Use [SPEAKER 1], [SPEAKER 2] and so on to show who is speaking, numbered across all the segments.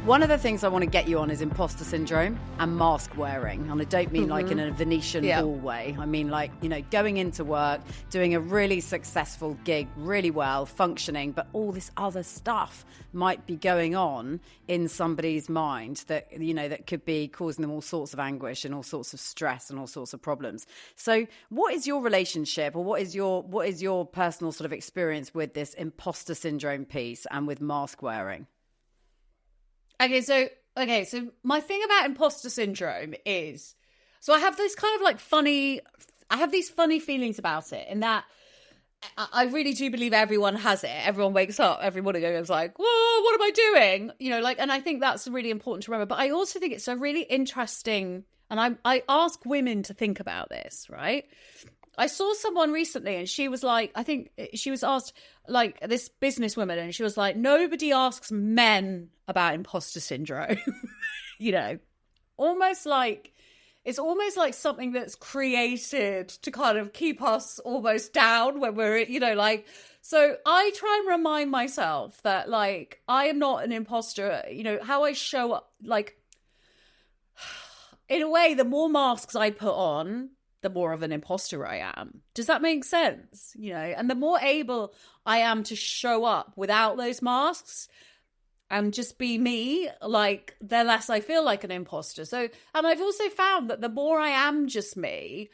[SPEAKER 1] One of the things I want to get you on is imposter syndrome and mask wearing. And I don't mean like in a Venetian ball way. I mean like, you know, going into work, doing a really successful gig really well, functioning, but all this other stuff might be going on in somebody's mind that, you know, that could be causing them all sorts of anguish and all sorts of stress and all sorts of problems. So what is your relationship, or what is your personal sort of experience with this imposter syndrome piece and with mask wearing?
[SPEAKER 2] Okay, so my thing about imposter syndrome is, so I have this kind of like these funny feelings about it, in that I really do believe everyone has it. Everyone wakes up every morning and goes like, whoa, what am I doing? You know, like, and I think that's really important to remember. But I also think it's a really interesting, and I ask women to think about this, right? I saw someone recently and she was like, I think she was asked, like, this businesswoman, and she was like, nobody asks men about imposter syndrome. You know, it's almost like something that's created to kind of keep us almost down when we're, you know, like, so I try and remind myself that, like, I am not an imposter. You know, how I show up, like, in a way, the more masks I put on, the more of an imposter I am. Does that make sense? You know, and the more able I am to show up without those masks and just be me, like, the less I feel like an imposter. So, and I've also found that the more I am just me,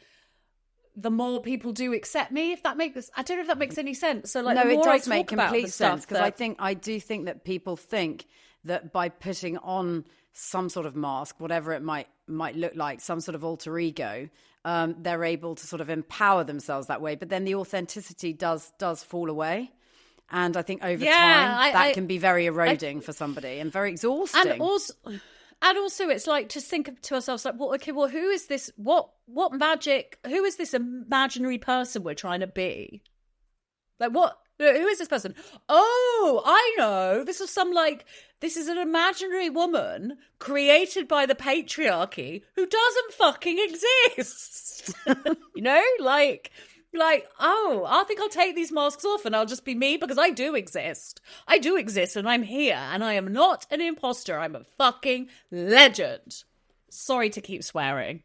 [SPEAKER 2] the more people do accept me. If that makes, I don't know if that makes any sense. So, like,
[SPEAKER 1] no,
[SPEAKER 2] the more
[SPEAKER 1] it does
[SPEAKER 2] I
[SPEAKER 1] make
[SPEAKER 2] talk about
[SPEAKER 1] complete
[SPEAKER 2] the
[SPEAKER 1] sense, because
[SPEAKER 2] that...
[SPEAKER 1] I do think that people think that by putting on some sort of mask, whatever it might look like, some sort of alter ego, they're able to sort of empower themselves that way. But then the authenticity does fall away. And I think over time, that can be very eroding for somebody and very exhausting.
[SPEAKER 2] And also it's like to think to ourselves, like, well, okay, well, who is this? What magic? Who is this imaginary person we're trying to be? Like, what? Who is this person? Oh, I know. This is an imaginary woman created by the patriarchy who doesn't fucking exist. You know, like, oh, I think I'll take these masks off and I'll just be me, because I do exist. I do exist, and I'm here, and I am not an imposter. I'm a fucking legend. Sorry to keep swearing.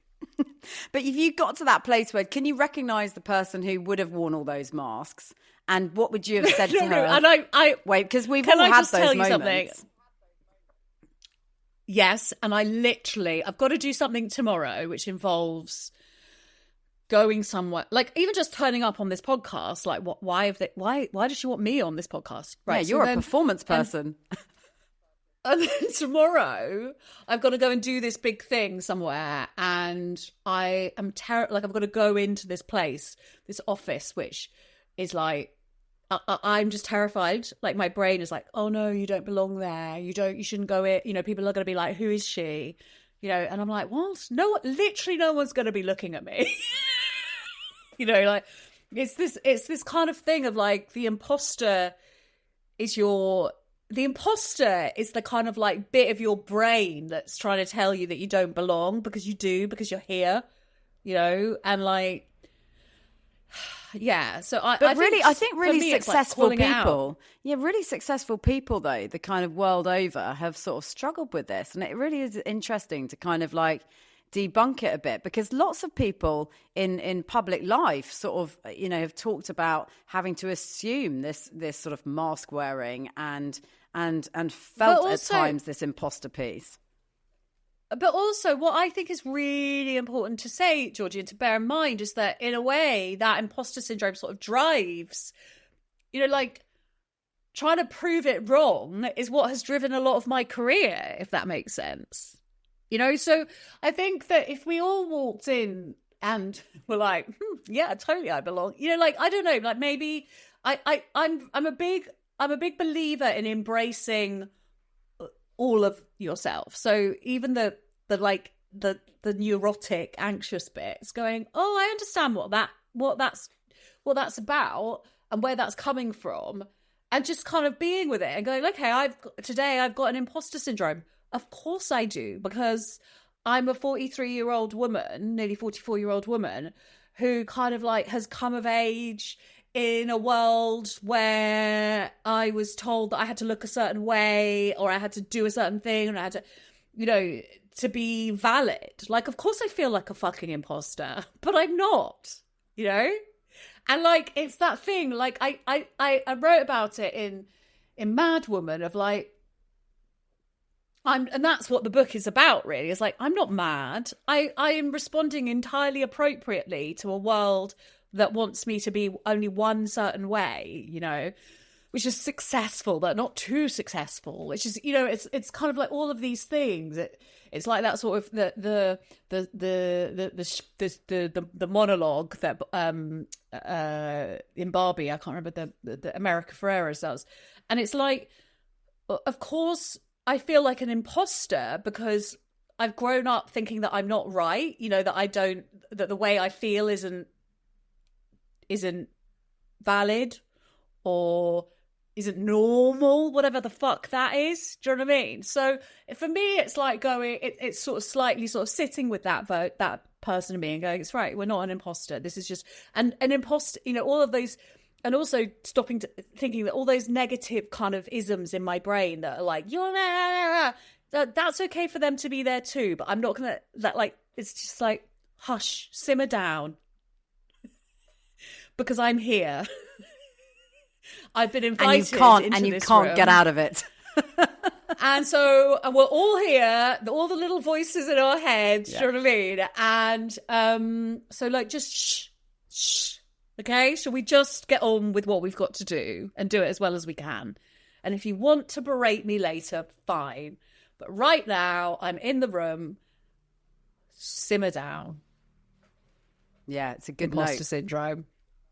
[SPEAKER 1] But if you got to that place where, can you recognise the person who would have worn all those masks? And what would you have said to her?
[SPEAKER 2] No, and I
[SPEAKER 1] wait, because we've all had those moments.
[SPEAKER 2] Something? Yes, and I've got to do something tomorrow, which involves going somewhere, like even just turning up on this podcast. Like, why does she want me on this podcast?
[SPEAKER 1] Right, yeah, you're a performance person.
[SPEAKER 2] And then tomorrow, I've got to go and do this big thing somewhere, and I am like, I've got to go into this place, this office, which is like, I'm just terrified. Like, my brain is like, oh no, you don't belong there. You shouldn't go in. You know, people are going to be like, who is she? You know, and I'm like, what? Literally no one's going to be looking at me. You know, like, it's this kind of thing of like, the imposter is the kind of like bit of your brain that's trying to tell you that you don't belong, because you do, because you're here, you know, and like, yeah. So I think really successful
[SPEAKER 1] people, really successful people though, the kind of world over, have sort of struggled with this, and it really is interesting to kind of like debunk it a bit, because lots of people in public life sort of, you know, have talked about having to assume this sort of mask wearing and felt at times this imposter piece.
[SPEAKER 2] But also, what I think is really important to say, Georgie, and to bear in mind, is that in a way, that imposter syndrome sort of drives, you know, like, trying to prove it wrong is what has driven a lot of my career, if that makes sense. You know, so I think that if we all walked in and were like, yeah, totally, I belong. You know, like, I don't know, like, maybe I'm a big believer in embracing all of yourself. So even the neurotic, anxious bits, going, oh, I understand what that's about and where that's coming from, and just kind of being with it and going, okay, I've got an imposter syndrome. Of course I do, because I'm a 43-year-old woman, nearly 44-year-old woman, who kind of like has come of age in a world where I was told that I had to look a certain way, or I had to do a certain thing, and I had to, you know, to be valid. Like, of course I feel like a fucking imposter, but I'm not, you know? And like, it's that thing, like I wrote about it in Mad Woman of like, and that's what the book is about, really. It's like, I'm not mad. I am responding entirely appropriately to a world that wants me to be only one certain way, you know, which is successful, but not too successful, which is, you know, it's kind of like all of these things. It's like that sort of the monologue that in Barbie, I can't remember the America Ferrera does, and it's like, of course, I feel like an imposter because I've grown up thinking that I'm not right, you know, that the way I feel isn't valid or isn't normal, whatever the fuck that is. Do you know what I mean? So for me, it's like it's sort of slightly sort of sitting with that person in me and going, it's right, we're not an imposter. This is just an imposter, you know, all of those. And also stopping to thinking that all those negative kind of isms in my brain that are like, that's okay for them to be there too. But I'm not going to, that like, it's just like, hush, simmer down. Because I'm here. I've been invited
[SPEAKER 1] and you can't get out of it.
[SPEAKER 2] And so we're all here, all the little voices in our heads, you know what I mean? And so like, just shh. Okay, shall we just get on with what we've got to do and do it as well as we can? And if you want to berate me later, fine. But right now, I'm in the room. Simmer down.
[SPEAKER 1] Yeah, it's a good
[SPEAKER 2] Imposter
[SPEAKER 1] note.
[SPEAKER 2] syndrome.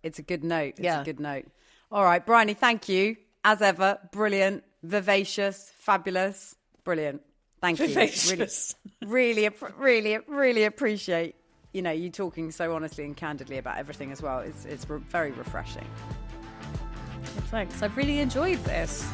[SPEAKER 1] It's a good note. It's a good note. All right, Bryony, thank you. As ever, brilliant, vivacious, fabulous, brilliant. Thank you.
[SPEAKER 2] Vivacious.
[SPEAKER 1] Really appreciate, you know, you talking so honestly and candidly about everything as well. It's very refreshing.
[SPEAKER 2] Thanks. I've really enjoyed this.